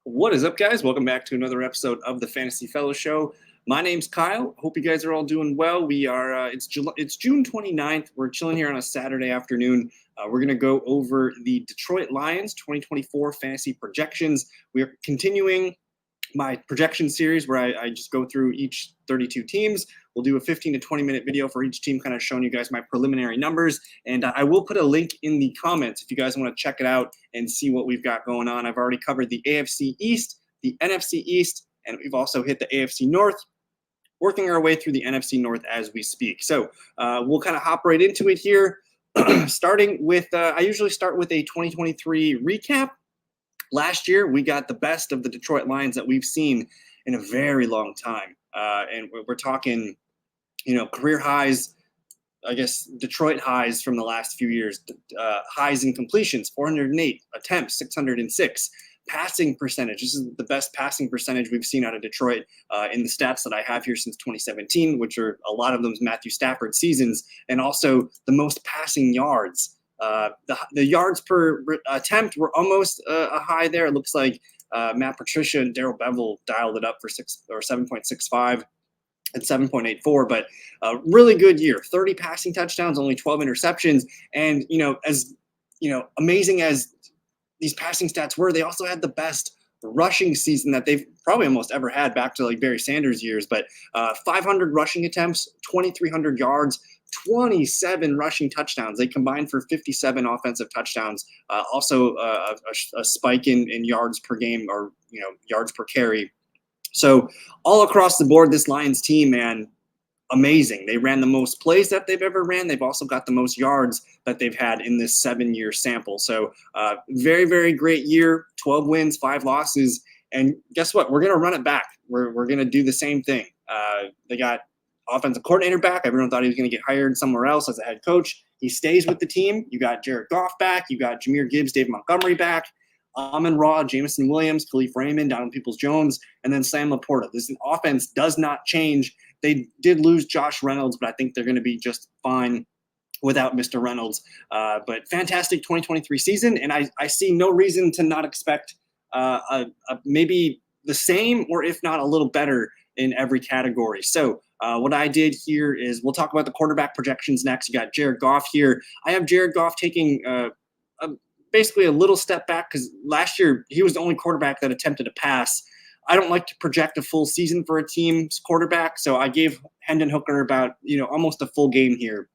What is up, guys? Welcome back to another episode of the Fantasy Fellow Show. My name's Kyle. Hope you guys are all doing well. We are. It's June 29th. We're chilling here on a Saturday afternoon. We're going to go over the Detroit Lions 2024 fantasy projections. We are continuing my projection series where I just go through each 32 teams. We'll do a 15 to 20 minute video for each team, kind of showing you guys my preliminary numbers. And I will put a link in the comments if you guys want to check it out and see what we've got going on. I've already covered the AFC East, the NFC East, and we've also hit the AFC North, working our way through the NFC North as we speak. So we'll kind of hop right into it here, starting with, I usually start with a 2023 recap. Last year, we got the best of the Detroit Lions that we've seen in a very long time. And we're talking, career highs, I guess, Detroit highs from the last few years. Highs in completions, 408, attempts, 606. Passing percentage, this is the best passing percentage we've seen out of Detroit in the stats that I have here since 2017, which are a lot of those Matthew Stafford seasons, and also the most passing yards. The yards per attempt were almost a high there. It looks like Matt Patricia and Darrell Bevell dialed it up for 7.65 and 7.84, but really good year. 30 passing touchdowns, only 12 interceptions, and amazing as these passing stats were, they also had the best rushing season that they've probably almost ever had, back to like Barry Sanders years. But 500 rushing attempts, 2,300 yards. 27 rushing touchdowns. They combined for 57 offensive touchdowns. Also a spike in yards per game, or yards per carry. So all across the board, this Lions team, man, amazing. They ran the most plays that they've ever ran. They've also got the most yards that they've had in this 7-year sample. So very, very great year. 12 wins, 5 losses. And guess what? We're going to run it back. We're going to do the same thing. They got offensive coordinator back. Everyone thought he was going to get hired somewhere else as a head coach. He stays with the team. You got Jared Goff back. You got Jameer Gibbs, David Montgomery back. Amon-Ra, Jameson Williams, Khalif Raymond, Donald Peoples-Jones, and then Sam LaPorta. This offense does not change. They did lose Josh Reynolds, but I think they're going to be just fine without Mr. Reynolds. But fantastic 2023 season, and I see no reason to not expect maybe the same, or if not a little better in every category. So what I did here is, we'll talk about the quarterback projections next. You got Jared Goff here. I have Jared Goff taking basically a little step back, because last year he was the only quarterback that attempted to pass. I don't like to project a full season for a team's quarterback, so I gave Hendon Hooker about almost a full game here.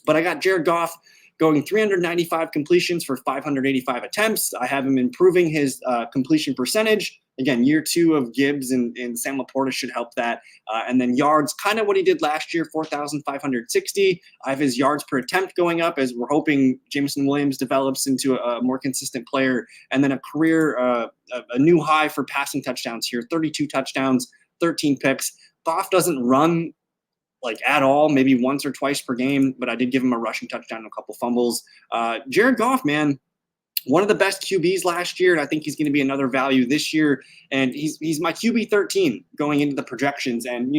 But I got Jared Goff going 395 completions for 585 attempts. I have him improving his completion percentage. Again, year 2 of Gibbs and Sam LaPorta should help that. And then yards, kind of what he did last year, 4,560. I have his yards per attempt going up, as we're hoping Jameson Williams develops into a more consistent player. And then a career, a new high for passing touchdowns here, 32 touchdowns, 13 picks. Goff doesn't run like at all, maybe once or twice per game, but I did give him a rushing touchdown and a couple fumbles. Jared Goff, man, one of the best QBs last year, and I think he's going to be another value this year. And he's my QB 13 going into the projections. And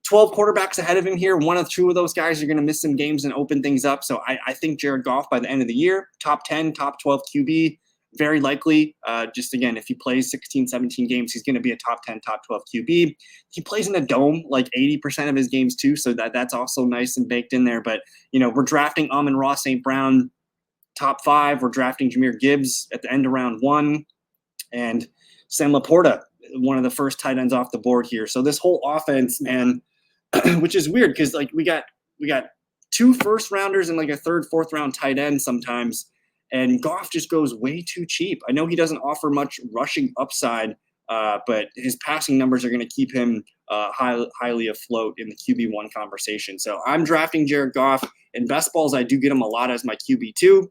12 quarterbacks ahead of him here. 1 or 2 of those guys are going to miss some games and open things up. So I think Jared Goff by the end of the year, top 10, top 12 QB, very likely. Just again, if he plays 16, 17 games, he's going to be a top 10, top 12 QB. He plays in a dome like 80% of his games too, so that's also nice and baked in there. But we're drafting Amon-Ra St. Brown top 5. We're drafting Jameer Gibbs at the end of round 1, and Sam LaPorta, one of the first tight ends off the board here. So this whole offense, man, which is weird, because like we got 2 first rounders and like a 3rd, 4th round tight end sometimes. And Goff just goes way too cheap. I know he doesn't offer much rushing upside, but his passing numbers are going to keep him highly afloat in the QB1 conversation. So I'm drafting Jared Goff. In best balls, I do get him a lot as my QB2.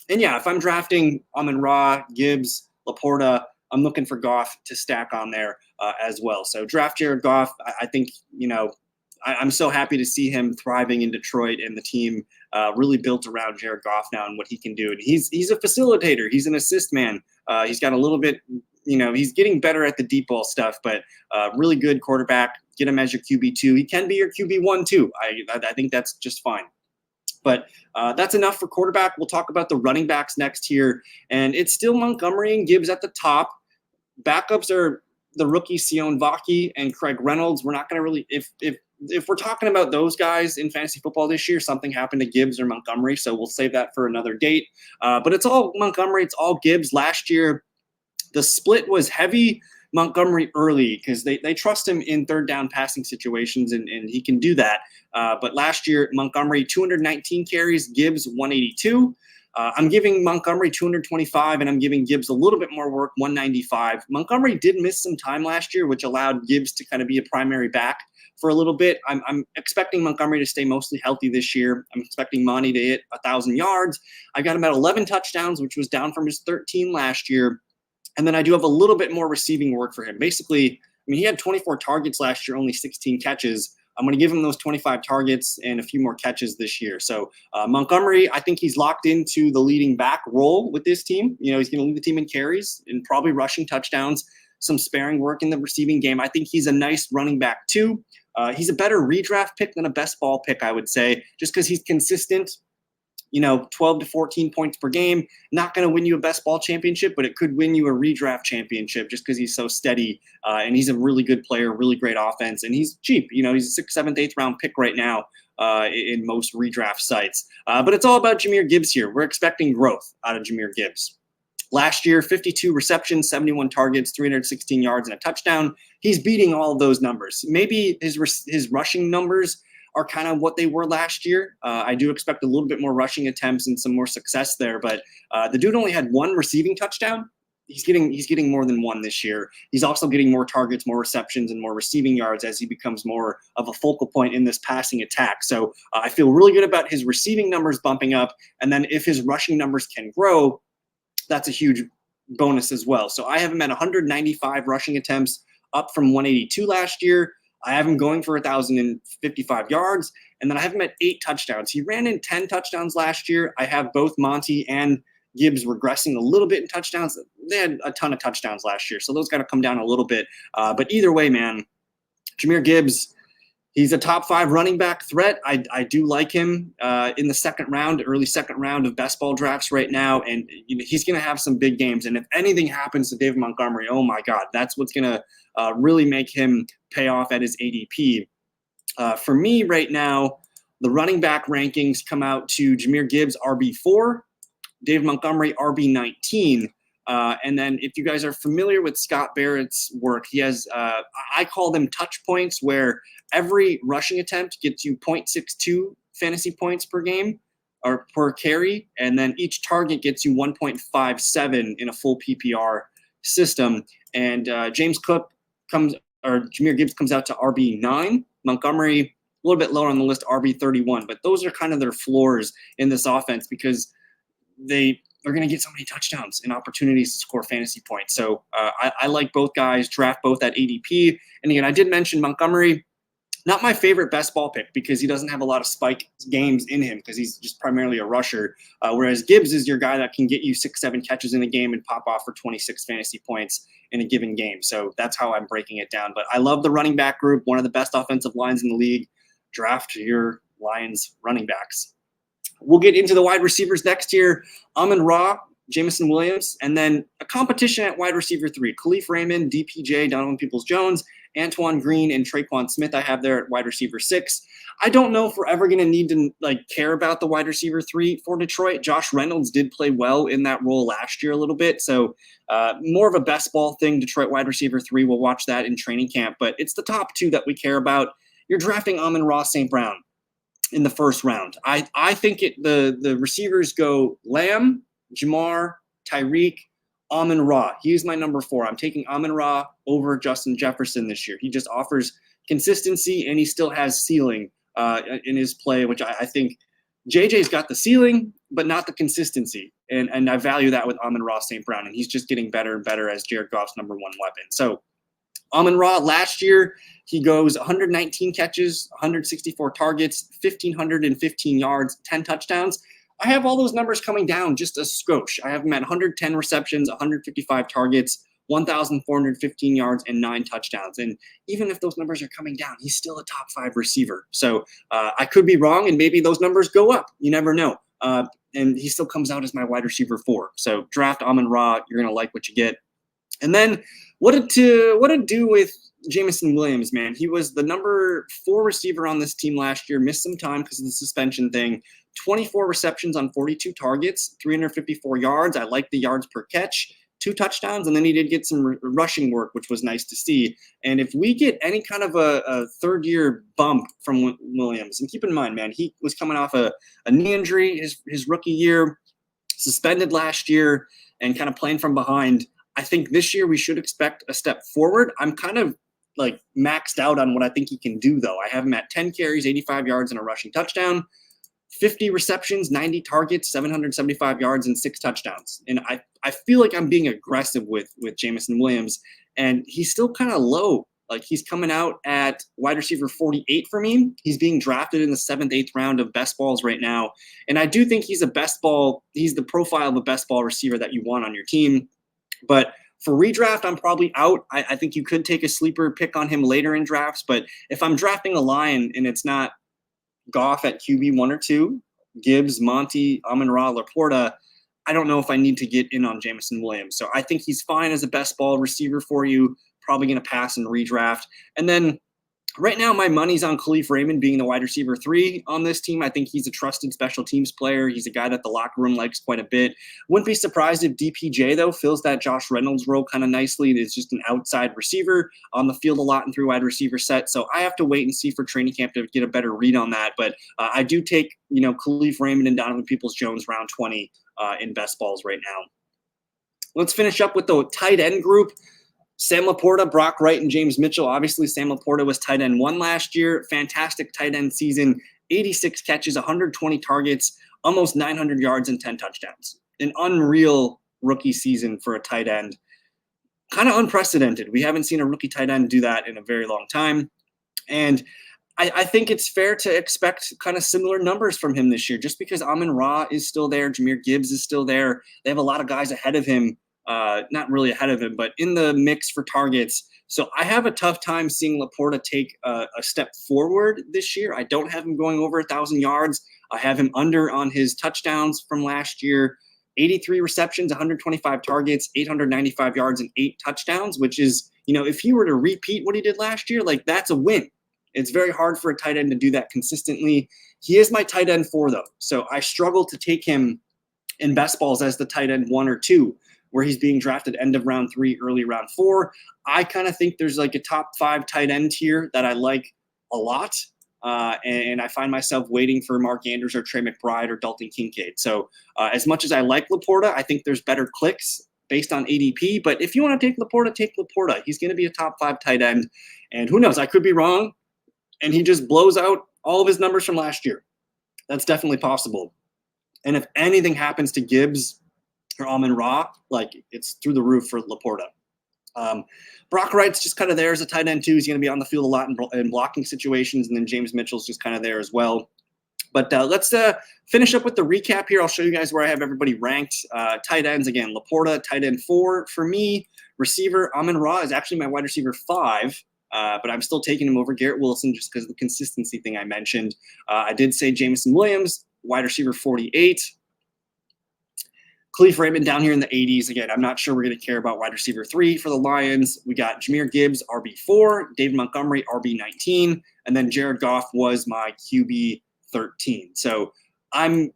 And yeah, if I'm drafting Amon-Ra, Gibbs, LaPorta, I'm looking for Goff to stack on there as well. So draft Jared Goff. I think, I'm so happy to see him thriving in Detroit, and the team really built around Jared Goff now and what he can do. And he's a facilitator. He's an assist man. He's got a little bit, he's getting better at the deep ball stuff, but really good quarterback. Get him as your QB2. He can be your QB1 too. I think that's just fine. But that's enough for quarterback. We'll talk about the running backs next here. And it's still Montgomery and Gibbs at the top. backups are the rookie Sion Vaki and Craig Reynolds. We're not going to really, if we're talking about those guys in fantasy football this year, something happened to Gibbs or Montgomery, so we'll save that for another date. But it's all Montgomery, it's all Gibbs. Last year, the split was heavy Montgomery early because they trust him in third down passing situations, and he can do that. But last year, Montgomery 219 carries, Gibbs 182. I'm giving Montgomery 225, and I'm giving Gibbs a little bit more work, 195. Montgomery did miss some time last year, which allowed Gibbs to kind of be a primary back for a little bit. I'm expecting Montgomery to stay mostly healthy this year. I'm expecting Monty to hit 1,000 yards. I got him at 11 touchdowns, which was down from his 13 last year. And then I do have a little bit more receiving work for him. Basically, I mean, he had 24 targets last year, only 16 catches. I'm going to give him those 25 targets and a few more catches this year. So Montgomery, I think he's locked into the leading back role with this team. You know, he's going to lead the team in carries and probably rushing touchdowns, some sparing work in the receiving game. I think he's a nice running back too. He's a better redraft pick than a best ball pick, I would say, just because he's consistent. 12 to 14 points per game. Not going to win you a best ball championship, but it could win you a redraft championship just because he's so steady. And he's a really good player, really great offense, and he's cheap. He's a 6th, 7th, 8th round pick right now in most redraft sites. But it's all about Jahmyr Gibbs here. We're expecting growth out of Jahmyr Gibbs. Last year, 52 receptions, 71 targets, 316 yards, and a touchdown. He's beating all of those numbers. Maybe his rushing numbers are kind of what they were last year. I do expect a little bit more rushing attempts and some more success there, but the dude only had 1 receiving touchdown. He's getting more than 1 this year. He's also getting more targets, more receptions, and more receiving yards as he becomes more of a focal point in this passing attack. So I feel really good about his receiving numbers bumping up, and then if his rushing numbers can grow, that's a huge bonus as well. So I have him at 195 rushing attempts, up from 182 last year. I have him going for 1,055 yards, and then I have him at 8 touchdowns. He ran in 10 touchdowns last year. I have both Monty and Gibbs regressing a little bit in touchdowns. They had a ton of touchdowns last year, so those got to come down a little bit. But either way, man, Jahmyr Gibbs, he's a top 5 running back threat. I do like him in the early second round of best ball drafts right now, and he's going to have some big games. And if anything happens to David Montgomery, oh my God, that's what's going to really make him pay off at his ADP. For me right now, the running back rankings come out to Jahmyr Gibbs, RB4, David Montgomery, RB19. And then if you guys are familiar with Scott Barrett's work, he has, I call them touch points, where every rushing attempt gets you 0.62 fantasy points per game or per carry. And then each target gets you 1.57 in a full PPR system. And Jahmyr Gibbs comes out to RB9. Montgomery, a little bit lower on the list, RB31. But those are kind of their floors in this offense because they are going to get so many touchdowns and opportunities to score fantasy points. So I like both guys, draft both at ADP. And again, I did mention Montgomery, not my favorite best ball pick because he doesn't have a lot of spike games in him because he's just primarily a rusher. Whereas Gibbs is your guy that can get you 6-7 catches in a game and pop off for 26 fantasy points in a given game. So that's how I'm breaking it down. But I love the running back group, one of the best offensive lines in the league. Draft your Lions running backs. We'll get into the wide receivers next here. Amon-Ra, Jameson Williams, and then a competition at wide receiver 3. Khalif Raymond, DPJ, Donovan Peoples-Jones, Antoine Green, and Traquan Smith I have there at wide receiver 6. I don't know if we're ever going to need to care about the wide receiver 3 for Detroit. Josh Reynolds did play well in that role last year a little bit, so more of a best ball thing. Detroit wide receiver 3, we'll watch that in training camp, but it's the top 2 that we care about. You're drafting Amon-Ra St. Brown in the first round. I think the receivers go Lamb, Jamar, Tyreek, Amon-Ra. He's my number 4. I'm taking Amon-Ra over Justin Jefferson this year. He just offers consistency, and he still has ceiling in his play, which I think JJ's got the ceiling, but not the consistency. And I value that with Amon-Ra St. Brown, and he's just getting better and better as Jared Goff's number 1 weapon. So Amon-Ra, last year, he goes 119 catches, 164 targets, 1,515 yards, 10 touchdowns. I have all those numbers coming down just a skosh. I have him at 110 receptions, 155 targets, 1,415 yards, and 9 touchdowns. And even if those numbers are coming down, he's still a top 5 receiver. So I could be wrong, and maybe those numbers go up. You never know. And he still comes out as my wide receiver 4. So draft Amon-Ra. You're going to like what you get. And then what to do with Jameson Williams, man? He was the number 4 receiver on this team last year, missed some time because of the suspension thing. 24 receptions on 42 targets, 354 yards. I like the yards per catch, 2 touchdowns, and then he did get some rushing work, which was nice to see. And if we get any kind of a third-year bump from Williams, and keep in mind, man, he was coming off a knee injury his rookie year, suspended last year, and kind of playing from behind. I think this year we should expect a step forward. I'm kind of like maxed out on what I think he can do, though. I have him at 10 carries, 85 yards, and a rushing touchdown, 50 receptions, 90 targets, 775 yards, and 6 touchdowns. And I feel like I'm being aggressive with Jameson Williams, and he's still kind of low. Like, he's coming out at wide receiver 48 for me. He's being drafted in the 7th, 8th round of best balls right now. And I do think he's the profile of a best ball receiver that you want on your team. But for redraft, I'm probably out. I think you could take a sleeper pick on him later in drafts. But if I'm drafting a Lion and it's not Goff at QB 1 or 2, Gibbs, Monty, Amon-Ra, LaPorta, I don't know if I need to get in on Jameson Williams. So I think he's fine as a best ball receiver for you. Probably going to pass and redraft. And then right now, my money's on Khalif Raymond being the wide receiver 3 on this team. I think he's a trusted special teams player. He's a guy that the locker room likes quite a bit. Wouldn't be surprised if DPJ, though, fills that Josh Reynolds role kind of nicely. It's just an outside receiver on the field a lot and through wide receiver set. So I have to wait and see for training camp to get a better read on that. But I do take, Khalif Raymond and Donovan Peoples-Jones round 20 in best balls right now. Let's finish up with the tight end group. Sam LaPorta, Brock Wright, and James Mitchell. Obviously, Sam LaPorta was tight end 1 last year. Fantastic tight end season. 86 catches, 120 targets, almost 900 yards, and 10 touchdowns. An unreal rookie season for a tight end. Kind of unprecedented. We haven't seen a rookie tight end do that in a very long time. And I think it's fair to expect kind of similar numbers from him this year, just because Amon-Ra is still there. Jahmyr Gibbs is still there. They have a lot of guys ahead of him. Not really ahead of him, but in the mix for targets. So I have a tough time seeing LaPorta take a step forward this year. I don't have him going over 1,000 yards. I have him under on his touchdowns from last year. 83 receptions, 125 targets, 895 yards, and 8 touchdowns, which is, if he were to repeat what he did last year, like, that's a win. It's very hard for a tight end to do that consistently. He is my tight end 4, though. So I struggle to take him in best balls as the tight end 1 or 2. Where he's being drafted end of round 3, early round 4. I kind of think there's like a top 5 tight end here that I like a lot. And I find myself waiting for Mark Andrews or Trey McBride or Dalton Kincaid. So as much as I like LaPorta, I think there's better clicks based on ADP. But if you want to take LaPorta, take LaPorta. He's going to be a top 5 tight end. And who knows, I could be wrong. And he just blows out all of his numbers from last year. That's definitely possible. And if anything happens to Gibbs or Amon-Ra, like, it's through the roof for LaPorta. Brock Wright's just kind of there as a tight end, too. He's going to be on the field a lot in blocking situations, and then James Mitchell's just kind of there as well. But let's finish up with the recap here. I'll show you guys where I have everybody ranked. Tight ends, again, LaPorta, tight end 4 for me. Receiver, Amon-Ra is actually my wide receiver 5. But I'm still taking him over Garrett Wilson just because of the consistency thing I mentioned. I did say Jameson Williams, wide receiver 48. Khalif Raymond down here in the 80s. Again, I'm not sure we're going to care about wide receiver 3 for the Lions. We got Jahmyr Gibbs, RB4, David Montgomery, RB19, and then Jared Goff was my QB13. So I'm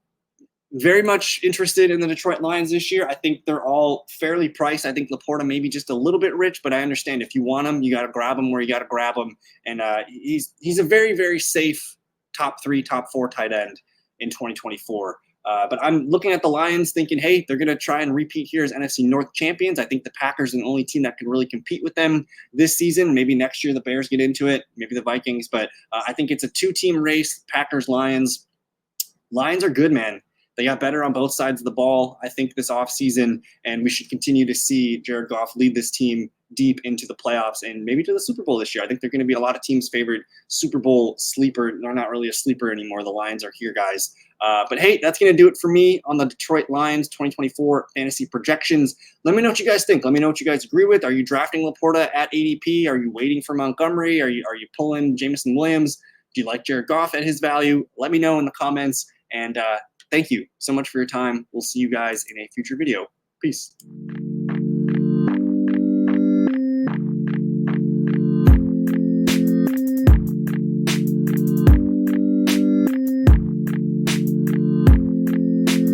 very much interested in the Detroit Lions this year. I think they're all fairly priced. I think LaPorta may be just a little bit rich, but I understand if you want him, you got to grab him where you got to grab him. And he's a very, very safe top 3, top 4 tight end in 2024. But I'm looking at the Lions thinking, hey, they're going to try and repeat here as NFC North champions. I think the Packers are the only team that can really compete with them this season. Maybe next year the Bears get into it, maybe the Vikings. But I think it's a 2-team race, Packers, Lions. Lions are good, man. They got better on both sides of the ball, I think, this offseason, and we should continue to see Jared Goff lead this team deep into the playoffs and maybe to the Super Bowl this year. I think they're going to be a lot of teams' favorite Super Bowl sleeper. They're not really a sleeper anymore. The Lions are here, guys. But, hey, that's going to do it for me on the Detroit Lions 2024 fantasy projections. Let me know what you guys think. Let me know what you guys agree with. Are you drafting LaPorta at ADP? Are you waiting for Montgomery? Are you pulling Jameson Williams? Do you like Jared Goff at his value? Let me know in the comments. And thank you so much for your time. We'll see you guys in a future video. Peace.